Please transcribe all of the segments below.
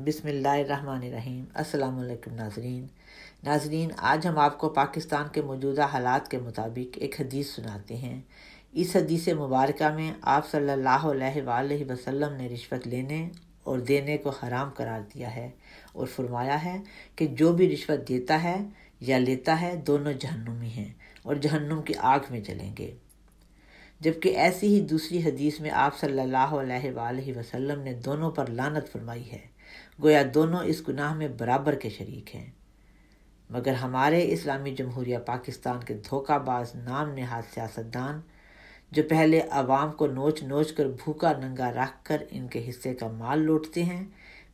بسم اللہ الرحمن الرحیم۔ السلام علیکم ناظرین، آج ہم آپ کو پاکستان کے موجودہ حالات کے مطابق ایک حدیث سناتے ہیں۔ اس حدیث مبارکہ میں آپ صلی اللہ علیہ وآلہ وسلم نے رشوت لینے اور دینے کو حرام قرار دیا ہے اور فرمایا ہے کہ جو بھی رشوت دیتا ہے یا لیتا ہے دونوں جہنمی ہیں اور جہنم کی آگ میں جلیں گے۔ جبکہ ایسی ہی دوسری حدیث میں آپ صلی اللہ علیہ وآلہ وسلم نے دونوں پر لعنت فرمائی ہے، گویا دونوں اس گناہ میں برابر کے شریک ہیں۔ مگر ہمارے اسلامی جمہوریہ پاکستان کے دھوکہ باز نام نہاد سیاستدان جو پہلے عوام کو نوچ نوچ کر بھوکا ننگا رکھ کر ان کے حصے کا مال لوٹتے ہیں،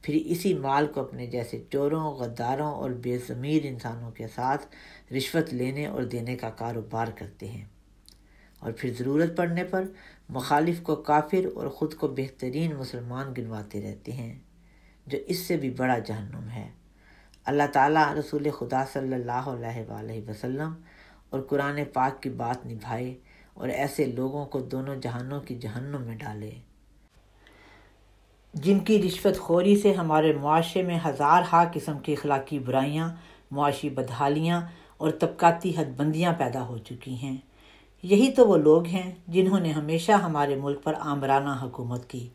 پھر اسی مال کو اپنے جیسے چوروں، غداروں اور بے ضمیر انسانوں کے ساتھ رشوت لینے اور دینے کا کاروبار کرتے ہیں، اور پھر ضرورت پڑنے پر مخالف کو کافر اور خود کو بہترین مسلمان گنواتے رہتے ہیں، جو اس سے بھی بڑا جہنم ہے۔ اللہ تعالیٰ رسول خدا صلی اللہ علیہ وآلہ وسلم اور قرآن پاک کی بات نبھائے اور ایسے لوگوں کو دونوں جہانوں کی جہنم میں ڈالے، جن کی رشوت خوری سے ہمارے معاشرے میں ہزارہا قسم کی اخلاقی برائیاں، معاشی بدحالیاں اور طبقاتی حد بندیاں پیدا ہو چکی ہیں۔ یہی تو وہ لوگ ہیں جنہوں نے ہمیشہ ہمارے ملک پر آمرانہ حکومت کی،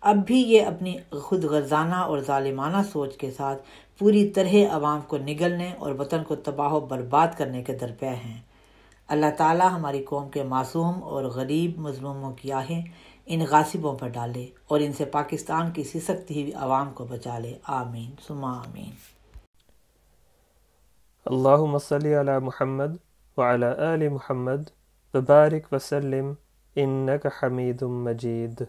اب بھی یہ اپنی خود غرضانہ اور ظالمانہ سوچ کے ساتھ پوری طرح عوام کو نگلنے اور وطن کو تباہ و برباد کرنے کے درپے ہیں۔ اللہ تعالیٰ ہماری قوم کے معصوم اور غریب مظلوموں کی آہیں ان غاصبوں پر ڈالے اور ان سے پاکستان کی سسکتی ہوئی عوام کو بچا لے، آمین ثم آمین۔ اللہم صلی علی محمد وعلی آل محمد وبارک وسلم انک حمید مجید۔